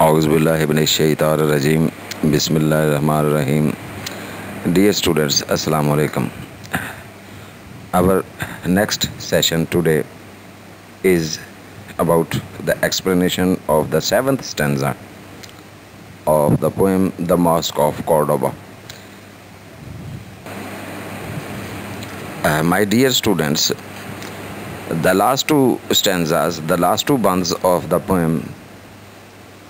Auzubillahiminash-shaytanir-rajim. Bismillahir-rahmanir-rahim. Dear students, Assalamu alaikum. Our next session today is about the explanation of the seventh stanza of the poem The Mosque of Cordoba. My dear students, the last two stanzas, the last two bands of the poem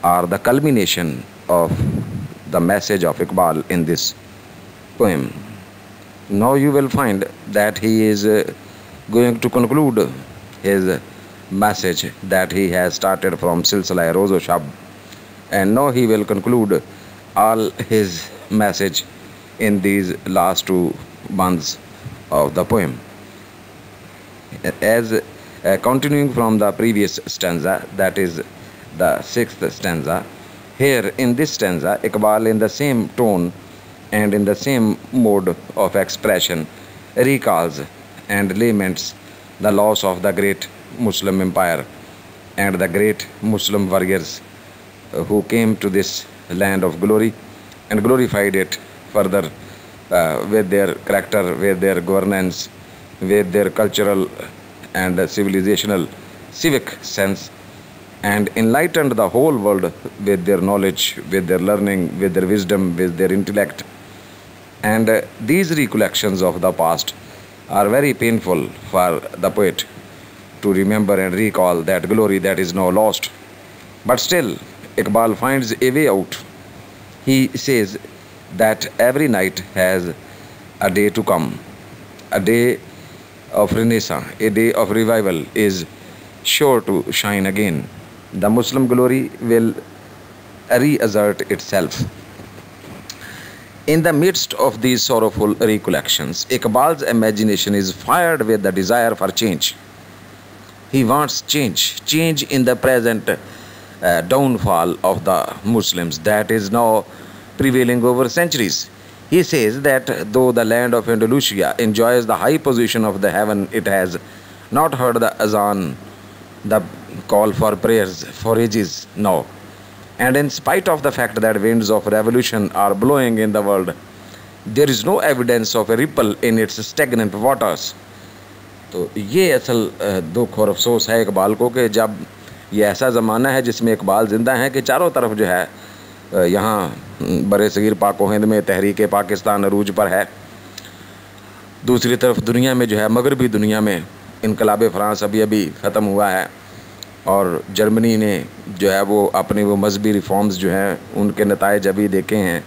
are the culmination of the message of Iqbal in this poem. Now you will find that he is going to conclude his message that he has started from Silsila Rozo Shab, and now he will conclude all his message in these last two bands of the poem. As continuing from the previous stanza, that is the sixth stanza, here in this stanza, Iqbal, in the same tone and in the same mode of expression, recalls and laments the loss of the great Muslim empire and the great Muslim warriors who came to this land of glory and glorified it further with their character, with their governance, with their cultural and civilizational civic sense, and enlightened the whole world with their knowledge, with their learning, with their wisdom, with their intellect. And these recollections of the past are very painful for the poet to remember and recall that glory that is now lost. But still, Iqbal finds a way out. He says that every night has a day to come, a day of renaissance, a day of revival is sure to shine again. The Muslim glory will reassert itself. In the midst of these sorrowful recollections, Iqbal's imagination is fired with the desire for change. He wants change in the present downfall of the Muslims that is now prevailing over centuries. He says that though the land of Andalusia enjoys the high position of the heaven, it has not heard the azan, the call for prayers, for ages now. And in spite of the fact that winds of revolution are blowing in the world, there is no evidence of a ripple in its stagnant waters. तो ये असल दुख और अफसोस है इकबाल को कि जब ये ऐसा ज़माना है जिसमें इकबाल ज़िंदा है कि चारों तरफ जो है यहाँ बरे सगीर पाक व हिंद में तहरीक पाकिस्तान अरूज पर है, दूसरी तरफ दुनिया में जो है मगरबी दुनिया में इनकलाब फ्रांस अभी अभी ख़त्म हुआ है और जर्मनी ने जो है वो अपनी वो मजहबी रिफॉर्म्स जो हैं उनके नताइज अभी देखे हैं।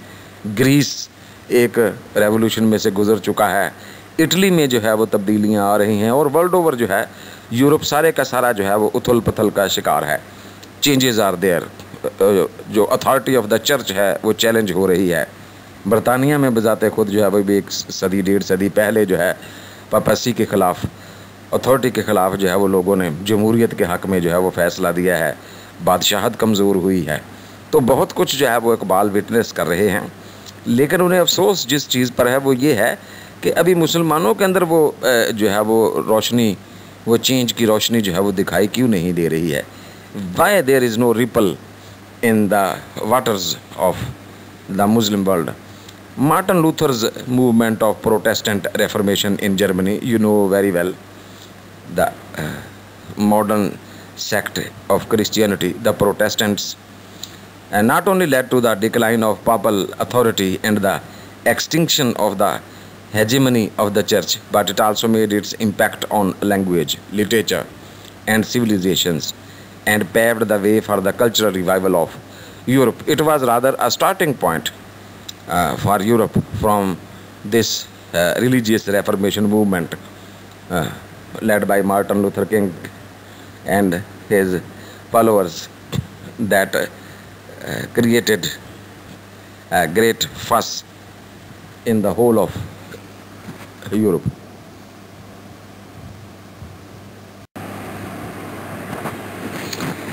ग्रीस एक रेवोल्यूशन में से गुज़र चुका है, इटली में जो है वो तब्दीलियां आ रही हैं और वर्ल्ड ओवर जो है यूरोप सारे का सारा जो है वो उथल पुथल का शिकार है। चेंजेस आर देयर, जो अथॉरिटी ऑफ द चर्च है वो चैलेंज हो रही है। बरतानिया में बजाते खुद जो है वो भी एक सदी डेढ़ सदी पहले जो है पापसी के ख़िलाफ़, अथॉरिटी के ख़िलाफ़ जो है वो लोगों ने जमहूरियत के हक़ में जो है वो फ़ैसला दिया है, बादशाहत कमज़ोर हुई है। तो बहुत कुछ जो है वो इकबाल विटनेस कर रहे हैं, लेकिन उन्हें अफसोस जिस चीज़ पर है वो ये है कि अभी मुसलमानों के अंदर वो जो है वो रोशनी, वो चेंज की रोशनी जो है वो दिखाई क्यों नहीं दे रही है। Why there is no ripple in the waters of the Muslim world. Martin Luther's movement of Protestant Reformation in Germany, you know very well, the modern sect of Christianity, the Protestants, and not only led to the decline of papal authority and the extinction of the hegemony of the church, but it also made its impact on language, literature, and civilizations, and paved the way for the cultural revival of Europe. It was rather a starting point for Europe from this religious Reformation movement led by Martin Luther King and his followers that created a great fuss in the whole of Europe.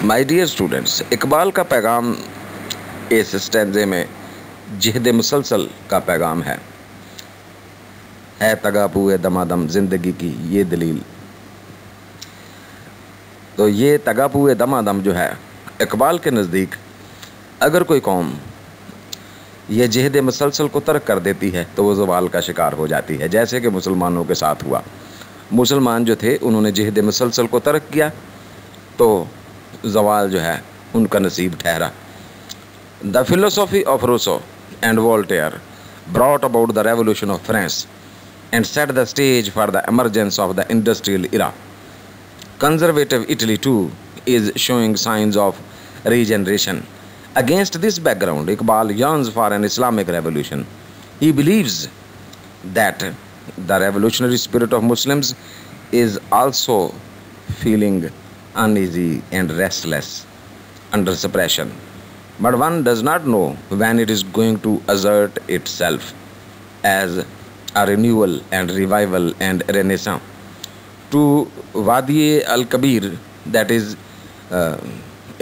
My dear students, Iqbal का पैगाम इस स्टैंजे में जिहद मुसलसल का पैगाम है तगापुए दमादम ज़िंदगी की ये दलील। तो ये तगापुए दमादम जो है इकबाल के नज़दीक अगर कोई कौम ये जिहद मुसलसल को तर्क कर देती है तो वो ज़वाल का शिकार हो जाती है, जैसे कि मुसलमानों के साथ हुआ। मुसलमान जो थे उन्होंने जिहद मुसलसल को तर्क किया तो ज़वाल जो है उनका नसीब ठहरा। The philosophy of Rousseau and Voltaire brought about the revolution of France and set the stage for the emergence of the industrial era. Conservative Italy too is showing signs of regeneration. Against this background, Iqbal yearns for an Islamic revolution. He believes that the revolutionary spirit of Muslims is also feeling uneasy and restless under suppression. But one does not know when it is going to assert itself as a renewal and revival and renaissance. To Wadi al-Kabir, that is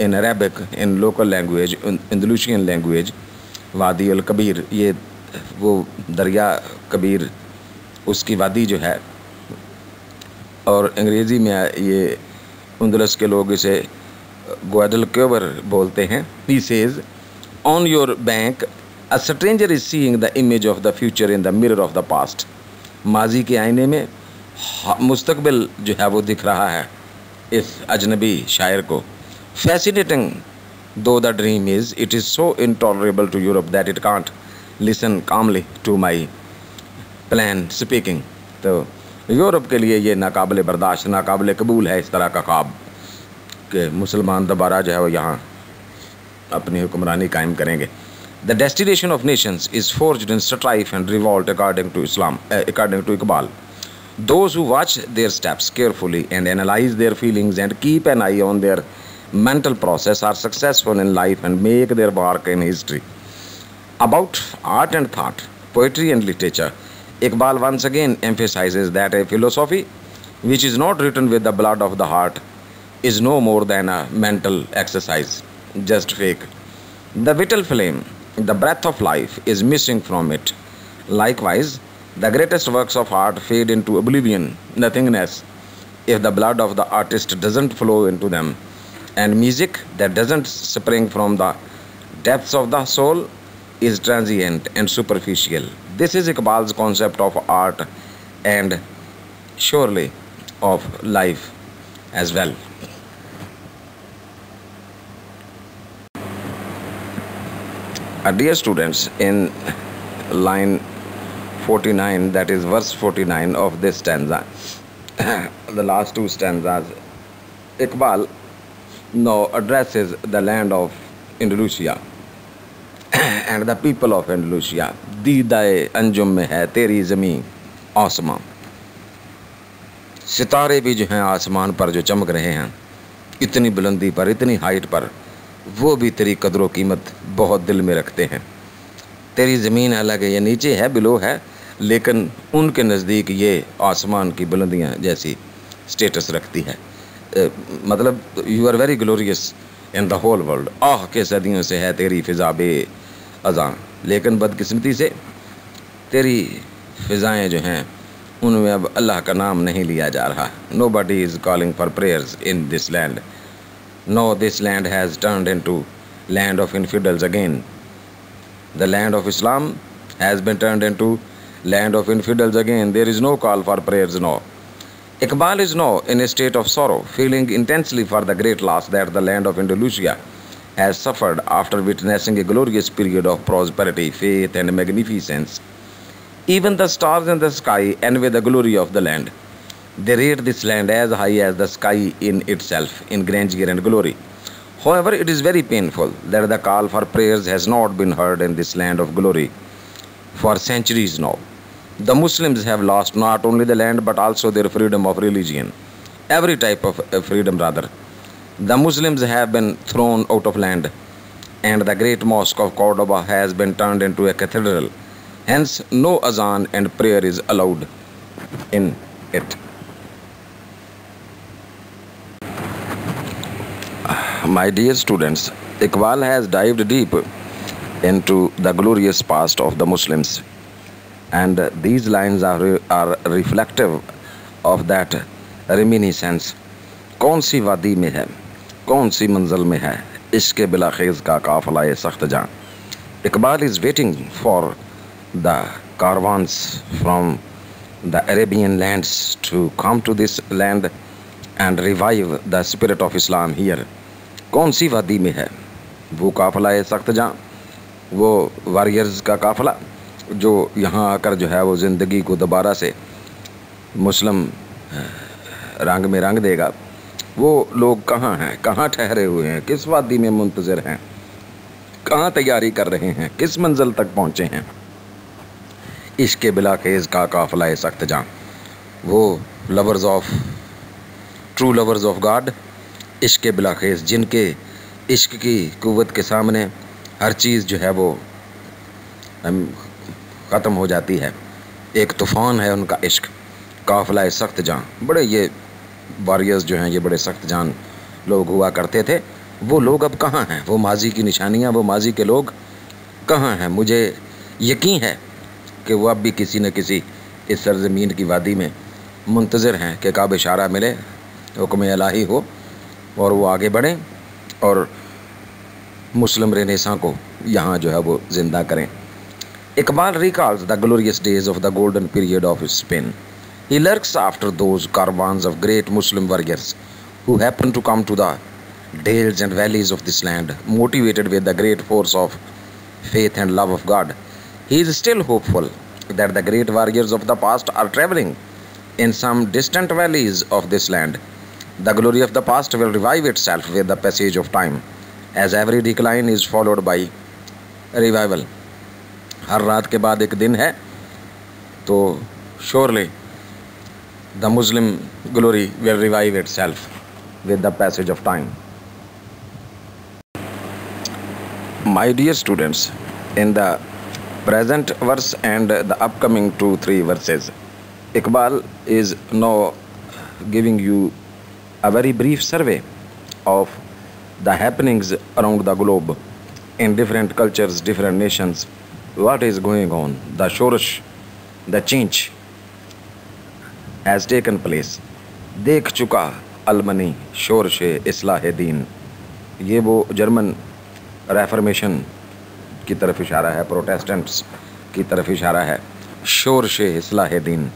in Arabic, in local language, in Andalusian language, Wadi al-Kabir, ये वो दरिया कबीर उसकी वादी जो है, और अंग्रेज़ी में ये अंदलस के लोग इसे ग्वाडलक्यूवर बोलते हैं. He says, on your bank A stranger is seeing the image of the future in the mirror of the past. माजी के आईने में मुस्तकबिल जो है वो दिख रहा है इस अजनबी शायर को. Fascinating though the dream is, it is so intolerable to Europe that it can't listen calmly to my plain speaking. तो यूरोप के लिए ये नाकाबिल बर्दाश्त, नाकाबिल कबूल है इस तरह का ख्वाब कि मुसलमान दोबारा जो है वो यहाँ अपनी हुक्मरानी कायम करेंगे. The destination of nations is forged in strife and revolt according to Iqbal. Those who watch their steps carefully and analyze their feelings and keep an eye on their mental process are successful in life and make their mark in history. About art and thought, poetry and literature, Iqbal once again emphasizes that a philosophy which is not written with the blood of the heart is no more than a mental exercise, just fake. The vital flame, the breath of life is missing from it. Likewise, the greatest works of art fade into oblivion, nothingness, if the blood of the artist doesn't flow into them. And music that doesn't spring from the depths of the soul is transient and superficial. This is Iqbal's concept of art and surely of life as well. Dear students, in line 49, that is verse 49 of this stanza, the last two stanzas, Iqbal now addresses the land of Andalusia and the people of Andalusia. दीदाए Anjum में है तेरी ज़मीं आसमां, सितारे भी जो हैं आसमान पर जो चमक रहे हैं, इतनी बुलंदी पर, इतनी हाइट पर, वो भी तेरी कदर कीमत बहुत दिल में रखते हैं. तेरी ज़मीन अलग है, ये नीचे है, बिलो है, लेकिन उनके नज़दीक ये आसमान की बुलंदियाँ जैसी स्टेटस रखती है. मतलब you are very glorious in the whole world. आह के सदियों से है तेरी फ़िज़ा बे अज़ां, लेकिन बदकिस्मती से तेरी फ़िज़ाएँ जो हैं उनमें अब अल्लाह का नाम नहीं लिया जा रहा. Nobody is calling for prayers in this land. No, this land has turned into land of infidels again. The land of Islam has been turned into land of infidels again. There is no call for prayers now. Iqbal is now in a state of sorrow, feeling intensely for the great loss that the land of Andalusia has suffered after witnessing a glorious period of prosperity, faith and magnificence. Even the stars in the sky envy the glory of the land. They rate this land as high as the sky in itself, in grandeur and glory. However, it is very painful that the call for prayers has not been heard in this land of glory for centuries now. The Muslims have lost not only the land but also their freedom of religion, every type of freedom rather. The Muslims have been thrown out of land, and the great mosque of Cordoba has been turned into a cathedral. Hence, no azan and prayer is allowed in it. My dear students, Iqbal has dived deep into the glorious past of the Muslims, and these lines are reflective of that reminiscence. कौन सी वादी में है, कौन सी मंजिल में है, इश्क बिलाखेज का काफिला सख्त जां। Iqbal is waiting for the caravans from the Arabian lands to come to this land and revive the spirit of Islam here. कौन सी वादी में है वो काफिला सख्त जां? वो वॉरियर्स का काफिला जो यहाँ आकर जो है वो ज़िंदगी को दोबारा से मुस्लिम रंग में रंग देगा। वो लोग कहाँ हैं, कहाँ ठहरे हुए हैं, किस वादी में मुंतज़िर हैं, कहाँ तैयारी कर रहे हैं, किस मंजिल तक पहुँचे हैं? इश्क बिलाखेज का काफिला सख्त जां। वो lovers of true lovers of God, इश्क बिलाखेज, जिनके इश्क की कुव्वत के सामने हर चीज़ जो है वो ख़त्म हो जाती है। एक तूफ़ान है उनका इश्क, काफिला सख्त जां। बड़े ये वॉरियर्स जो हैं ये बड़े सख्त जान लोग हुआ करते थे। वो लोग अब कहाँ हैं? वो माजी की निशानियाँ, वो माजी के लोग कहाँ हैं? मुझे यकीन है कि वो अब भी किसी न किसी इस सरज़मीन की वादी में मुंतज़िर हैं कि कब इशारा मिले, हुक्म इलाही हो और वो आगे बढ़ें और मुस्लिम रेनेसां को यहाँ जो है वो ज़िंदा करें। Iqbal recalls the glorious days of the golden period of Spain. He lurks after those caravans of great Muslim warriors who happen to come to the dales and valleys of this land, motivated with the great force of faith and love of God. He is still hopeful that the great warriors of the past are traveling in some distant valleys of this land. The glory of the past will revive itself with the passage of time, as every decline is followed by revival. हर रात के बाद एक दिन है, तो surely the Muslim glory will revive itself with the passage of time. My dear students, in the present verse and the upcoming 2-3 verses, Iqbal is now giving you a very brief survey of the happenings around the globe in different cultures, different nations. What is going on? The shorish, the change has taken place. देख चुका अलमनी शोरश इस्लाह दीन। ये वो German reformation की तरफ इशारा है, Protestants की तरफ इशारा है। शोरश इस्लाह दीन,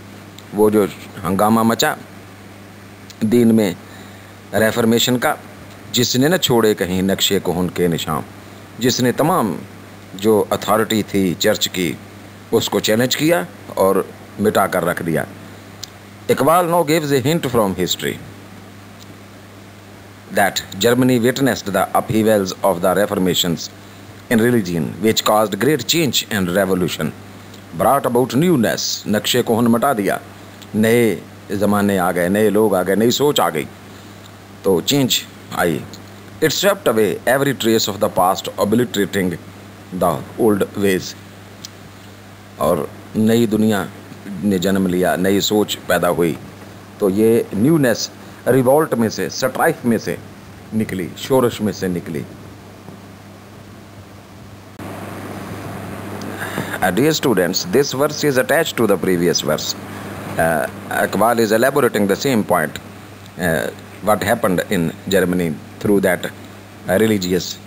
वो जो हंगामा मचा दीन में रेफर्मेशन का, जिसने न छोड़े कहीं नक्शे कोहन के निशान, जिसने तमाम जो अथॉरिटी थी चर्च की उसको चैलेंज किया और मिटा कर रख दिया। Iqbal now gives a hint from history that Germany witnessed the upheavals of the reformations in religion which caused great change and revolution, brought about newness. नक्शे कोहन मिटा दिया, नए ज़माने आ गए, नए लोग आ गए, नई सोच आ गई, तो change I. It swept away every trace of the past, obliterating the old ways. और नई दुनिया ने जन्म लिया, नई सोच पैदा हुई। तो ये न्यूनेस रिवॉल्ट में से, स्ट्राइफ में से निकली, शोरश में से निकली। Dear students, this verse is attached to the previous verse. Iqbal is elaborating the same point, what happened in Germany through that religious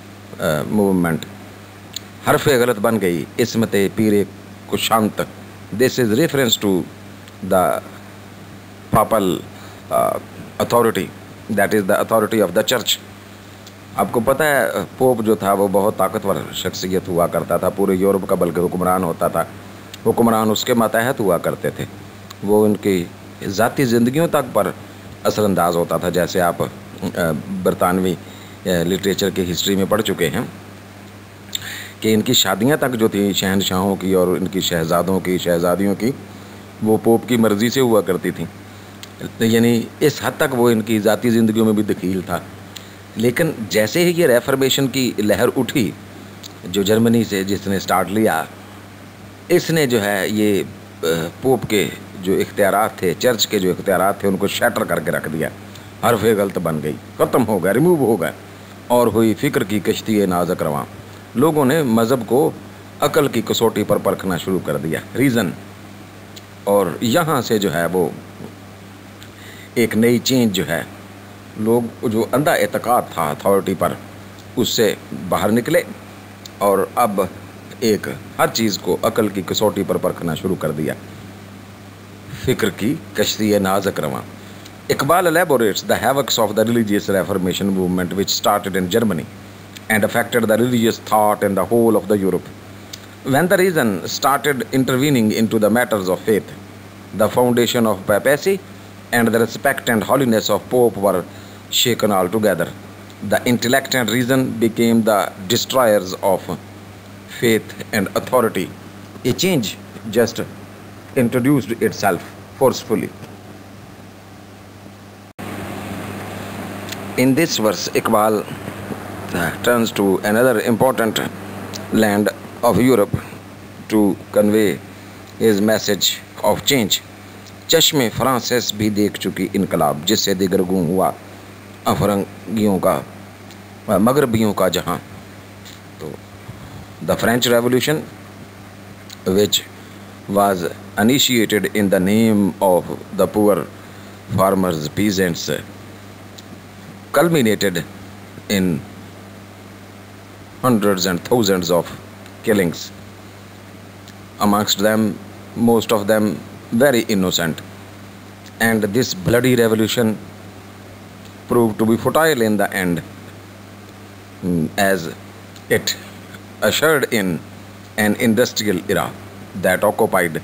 movement. हरफ़े गलत बन गई इसमते पीरे Kushant. This is reference to the papal authority, that is the authority of the church. आपको पता है pope जो था वो बहुत ताकतवर शख्सियत हुआ करता था, पूरे यूरोप का बल्कि हुक्मरान होता था। हुक्मरान उसके मातहत हुआ करते थे, वो उनकी ज़ाती ज़िंदगियों तक पर असरअंदाज होता था। जैसे आप बरतानवी लिटरेचर की हिस्ट्री में पढ़ चुके हैं कि इनकी शादियां तक जो थी शहनशाहों की और इनकी शहज़ादों की, शहज़ादियों की, वो पोप की मर्ज़ी से हुआ करती थी। यानी इस हद तक वो इनकी ज़ाती ज़िंदगियों में भी दखील था। लेकिन जैसे ही ये रेफर्मेशन की लहर उठी जो जर्मनी से जिसने स्टार्ट लिया, इसने जो है ये पोप के जो इख्तियारात थे, चर्च के जो इख्तियारात थे, उनको शैटर करके रख दिया। हरफ़े गलत बन गई, ख़त्म हो गया, रिमूव हो गया और हुई फ़िक्र की कश्ती नाज़क रवां। लोगों ने मज़हब को अकल की कसौटी पर परखना शुरू कर दिया, रीज़न, और यहाँ से जो है वो एक नई चेंज जो है, लोग जो अंधा एतकाद था अथॉरिटी पर उससे बाहर निकले और अब एक हर चीज़ को अकल की कसौटी पर परखना शुरू कर दिया। फिक्र की कश्ती नाज़क रवां। Iqbal elaborates the havocs of the religious Reformation movement which started in Germany and affected the religious thought in the whole of the Europe. When the reason started intervening into the matters of faith, the foundation of papacy and the respect and holiness of Pope were shaken altogether. The intellect and reason became the destroyers of faith and authority. A change just introduced itself forcefully. In this verse, Iqbal turns to another important land of Europe to convey his message of change. चश्मे Francis भी देख चुकी इनकलाब जिससे दिगरगूं हुआ अफरंगियों का मगरबियों का जहां। तो the French Revolution, which was initiated in the name of the poor farmers, peasants, culminated in hundreds and thousands of killings, amongst them most of them very innocent. And this bloody revolution proved to be futile in the end, as it ushered in an industrial era that occupied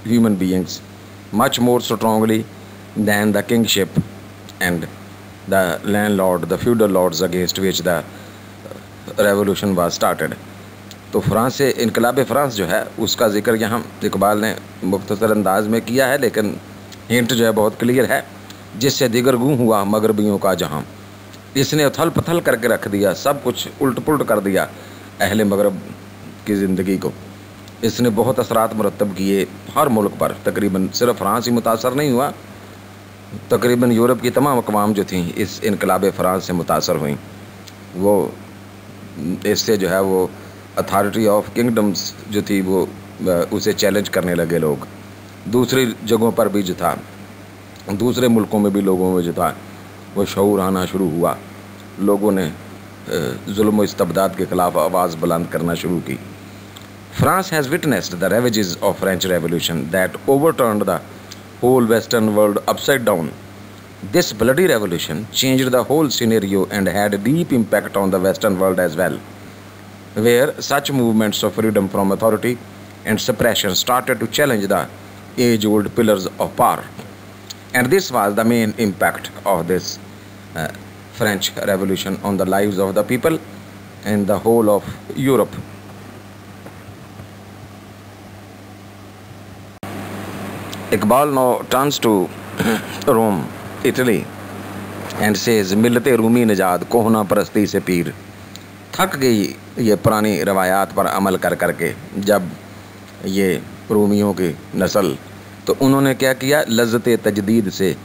human beings much more strongly than the kingship and the landlord, the feudal lords against which the revolution was started. तो France से इनकलाब France जो है उसका जिक्र यहाँ इकबाल ने मुख्तसर अंदाज में किया है, लेकिन हिंट जो है बहुत क्लियर है, जिससे दिगरगूं हुआ मगरबियों का जहाँ। इसने उथल पथल करके रख दिया, सब कुछ उल्ट पुल्ट कर दिया अहले मगरब की ज़िंदगी को। इसने बहुत असरात मुरतब किए हर मुल्क पर। तकरीबन सिर्फ फ्रांस ही मुतासर नहीं हुआ, तकरीबन यूरोप की तमाम अक़वाम जो थीं इस इनकलाब फ़रांस से मुतासर हुई। वो इससे जो है वो अथॉरिटी ऑफ किंगडम्स जो थी वो उसे चैलेंज करने लगे लोग। दूसरी जगहों पर भी जो था, दूसरे मुल्कों में भी लोगों में जो था वो शऊर आना शुरू हुआ। लोगों ने जुल्म व इस्तबदाद के ख़िलाफ़ आवाज़ बुलंद करना शुरू की। France has witnessed the ravages of French Revolution that overturned the whole Western world upside down. This bloody revolution changed the whole scenario and had a deep impact on the Western world as well, where such movements of freedom from authority and suppression started to challenge the age-old pillars of power. And this was the main impact of this French Revolution on the lives of the people and the whole of Europe. Iqbal now turns to Rome, Italy, and says, मिलते रूमी निजात कोहना परस्ती से पीर। थक गई ये पुरानी रवायात पर अमल कर करके जब ये रूमियों की नस्ल, तो उन्होंने क्या किया, लज्जत तजदीद से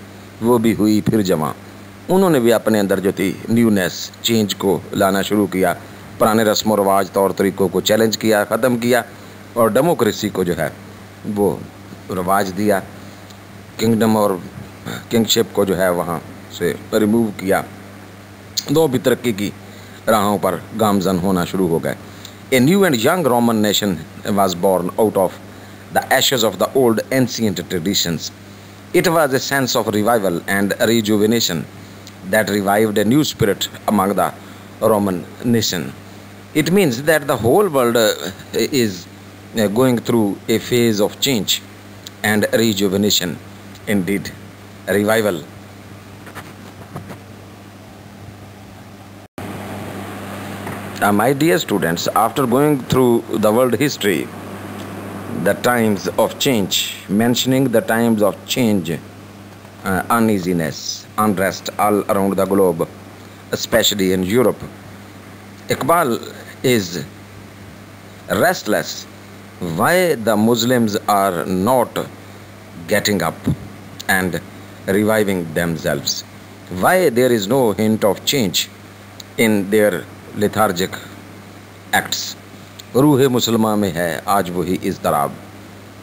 वो भी हुई फिर जवां। उन्होंने भी अपने अंदर जो थी न्यूनेस, चेंज को लाना शुरू किया, पुराने रस्म व रवाज तौर तरीक़ों को चैलेंज किया, ख़त्म किया और डेमोक्रेसी को जो है वो रवाज दिया। किंगडम और किंगशिप को जो है वहाँ से रिमूव किया। दो भी तरक्की की राहों पर गामजन होना शुरू हो गए। A new and young Roman nation was born out of the ashes of the old ancient traditions. It was a sense of revival and rejuvenation that revived a new spirit among the Roman nation. It means that the whole world is going through a phase of change and rejuvenation, indeed, revival. My dear students, after going through the world history, the times of change, mentioning the times of change, uneasiness, unrest all around the globe, especially in Europe, Iqbal is restless. Why the Muslims are not getting up and reviving themselves? Why there is no hint of change in their lethargic acts? रूह मुसलमान में है आज वही इज़्तिराब।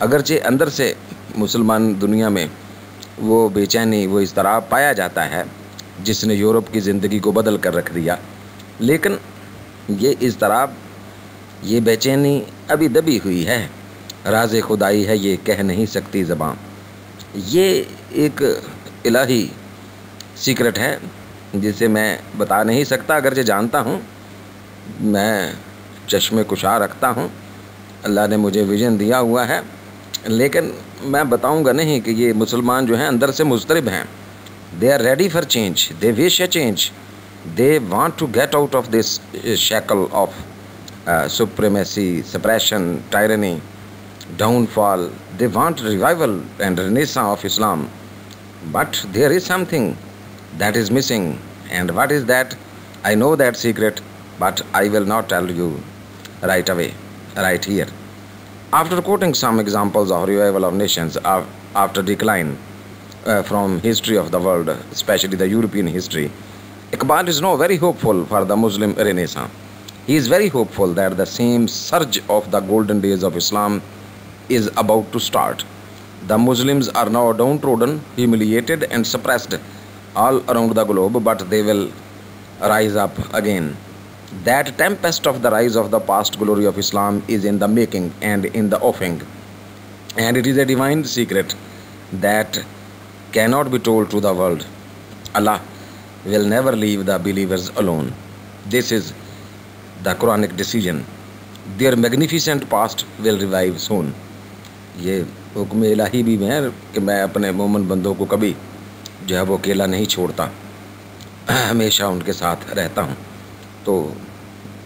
अगरचे अंदर से मुसलमान दुनिया में वो बेचैनी, वो इज़्तिराब पाया जाता है, जिसने यूरोप की ज़िंदगी को बदल कर रख दिया। लेकिन ये इज़्तिराब, ये बेचैनी अभी दबी हुई है, राज़े खुदाई है ये कह नहीं सकती ज़बां। ये एक इलाही सीक्रेट है जिसे मैं बता नहीं सकता, अगरचे जानता हूँ, मैं चश्मे कुशा रखता हूँ, अल्लाह ने मुझे विजन दिया हुआ है, लेकिन मैं बताऊँगा नहीं कि ये मुसलमान जो हैं अंदर से मुस्तरिब हैं। They are ready for change, they wish a change, they want to get out of this shackle of supremacy, suppression, tyranny, downfall. They want revival and renaissance of Islam. But there is something that is missing. And what is that? I know that secret, but I will not tell you right away, right here. After quoting some examples of revival of nations after decline from history of the world, especially the European history, Iqbal is now very hopeful for the Muslim Renaissance. He is very hopeful that the same surge of the golden days of Islam is about to start. The Muslims are now downtrodden, humiliated and suppressed all around the globe, but they will rise up again. That tempest of the rise of the past glory of Islam is in the making and in the offing. And it is a divine secret that cannot be told to the world. Allah will never leave the believers alone. This is the Quranic decision. Their magnificent past will revive soon. ये हुक्म इलाही भी है कि मैं अपने मोमिन बंदों को कभी जो है वो अकेला नहीं छोड़ता, हमेशा उनके साथ रहता हूँ। तो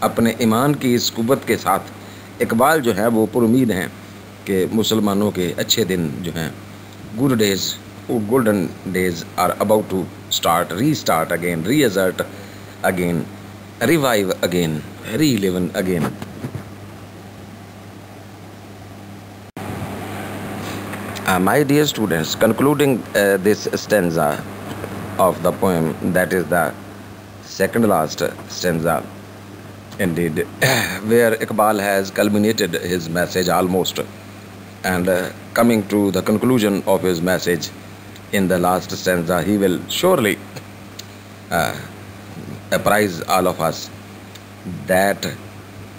अपने ईमान की इस कुव्वत के साथ इकबाल जो है वो पुरुमीद हैं कि मुसलमानों के अच्छे दिन जो हैं, good days, golden days are about to start, restart again, reassert again, revive again, relive again. My dear students, concluding this stanza of the poem, that is the second last stanza indeed, where Iqbal has culminated his message almost, and coming to the conclusion of his message in the last stanza, he will surely apprise all of us that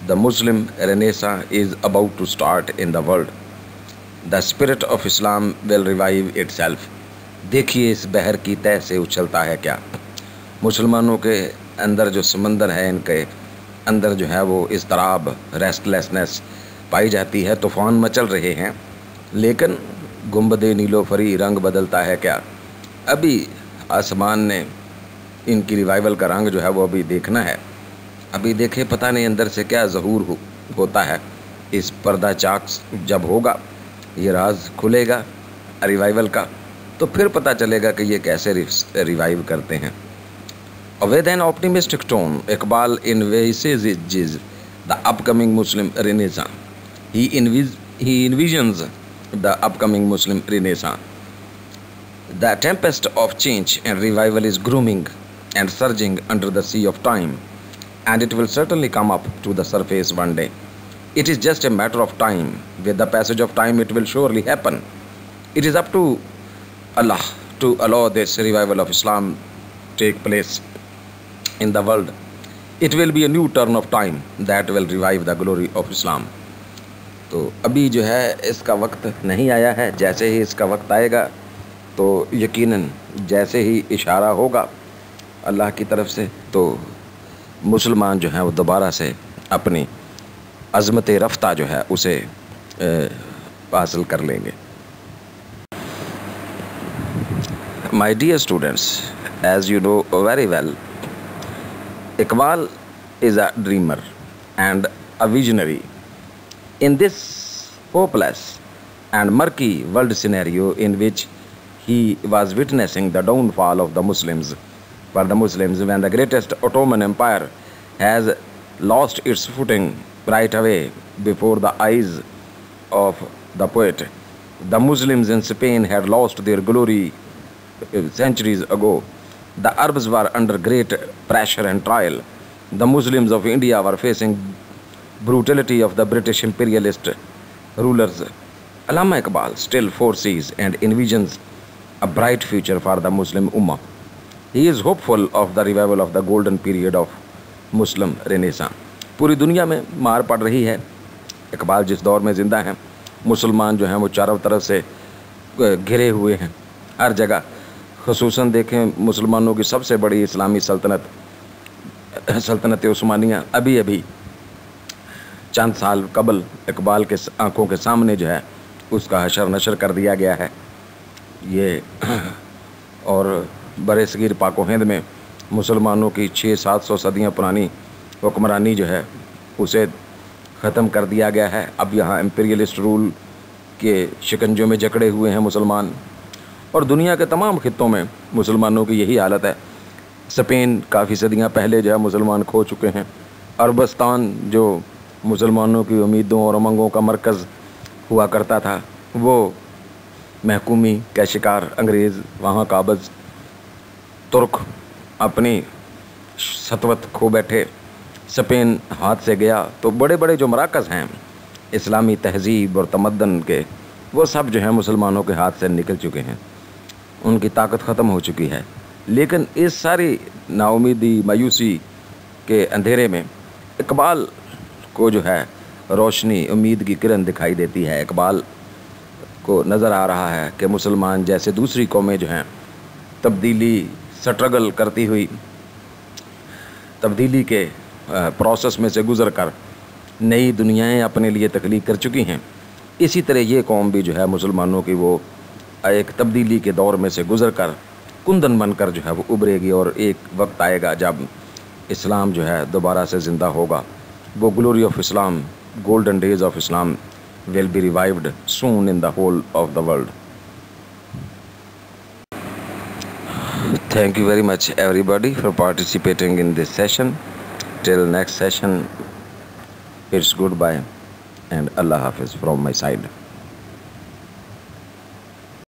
the Muslim Renaissance is about to start in the world. The spirit of Islam will revive itself. देखिए इस बहर की तह से उछलता है क्या। मुसलमानों के अंदर जो समंदर है, इनके अंदर जो है वो इज़्तिराब, रेस्टलेसनेस पाई जाती है, तूफ़ान मचल रहे हैं, लेकिन गुंबदे नीलोफरी रंग बदलता है क्या। अभी आसमान ने इनकी रिवाइवल का रंग जो है वो अभी देखना है। अभी देखे, पता नहीं अंदर से क्या ज़हूर होता है। इस पर्दा चाक जब होगा, ये राज खुलेगा रिवाइवल का, तो फिर पता चलेगा कि ये कैसे रिवाइव करते हैं। With an optimistic tone, Iqbal envisages the upcoming Muslim Renaissance. He envisions the upcoming Muslim Renaissance. The tempest of change and revival is grooming and surging under the sea of time, and it will certainly come up to the surface one day. It is just a matter of time. With the passage of time, it will surely happen. It is up to Allah to allow this revival of Islam take place in the world. It will be a new turn of time that will revive the glory of Islam. तो अभी जो है इसका वक्त नहीं आया है। जैसे ही इसका वक्त आएगा तो यकीनन जैसे ही इशारा होगा अल्लाह की तरफ से, तो मुसलमान जो हैं वो दोबारा से अपनी अज़मत रफ्ता जो है उसे हासिल कर लेंगे। My dear students, as you know very well, Iqbal is a dreamer and a visionary. In this hopeless and murky world scenario in which he was witnessing the downfall of the Muslims, for the Muslims, when the greatest Ottoman Empire has lost its footing right away before the eyes of the poet, the Muslims in Spain had lost their glory centuries ago. The Arabs were under great pressure and trial. The Muslims of India were facing brutality of the British imperialist rulers. Allama Iqbal still foresees and envisions a bright future for the Muslim Ummah. He is hopeful of the revival of the golden period of Muslim renaissance. पूरी दुनिया में मार पड़ रही है। इकबाल जिस दौर में ज़िंदा हैं, मुसलमान जो हैं वो चारों तरफ से घिरे हुए हैं हर जगह। ख़ुसूसन देखें, मुसलमानों की सबसे बड़ी इस्लामी सल्तनत उस्मानिया अभी अभी चंद साल कबल इकबाल के आंखों के सामने जो है उसका हशर नशर कर दिया गया है। ये और बरसगीर पाको हिंद में मुसलमानों की 600-700 सदियाँ पुरानी हुक्मरानी जो है उसे ख़त्म कर दिया गया है। अब यहाँ इम्पीरियलिस्ट रूल के शिकंजों में जकड़े हुए हैं मुसलमान, और दुनिया के तमाम खित्तों में मुसलमानों की यही हालत है। स्पेन काफ़ी सदियाँ पहले जो है मुसलमान खो चुके हैं। अरबस्तान जो मुसलमानों की उम्मीदों और उमंगों का मरकज़ हुआ करता था, वो महकूमी का शिकार अंग्रेज़ वहाँ काबज़ तुर्क अपनी सतवत खो बैठे। स्पेन हाथ से गया तो बड़े बड़े जो मराकज़ हैं इस्लामी तहज़ीब और तमद्दन के, वो सब जो हैं मुसलमानों के हाथ से निकल चुके हैं, उनकी ताकत ख़त्म हो चुकी है। लेकिन इस सारी नाउमीदी मायूसी के अंधेरे में इकबाल को जो है रोशनी, उम्मीद की किरण दिखाई देती है। इकबाल को नज़र आ रहा है कि मुसलमान जैसे दूसरी कौमें जो हैं तब्दीली स्ट्रगल करती हुई तब्दीली के प्रोसेस में से गुज़र कर नई दुनियाएं अपने लिए तख्लीक कर चुकी हैं, इसी तरह ये कौम भी जो है मुसलमानों की वो एक तब्दीली के दौर में से गुज़र कर कुंदन बनकर जो है वो उभरेगी, और एक वक्त आएगा जब इस्लाम जो है दोबारा से ज़िंदा होगा। वो glory of Islam, golden days of Islam will be revived soon in the whole of the world. Thank you very much everybody for participating in this session. Till next session, it's goodbye and Allah Hafiz from my side.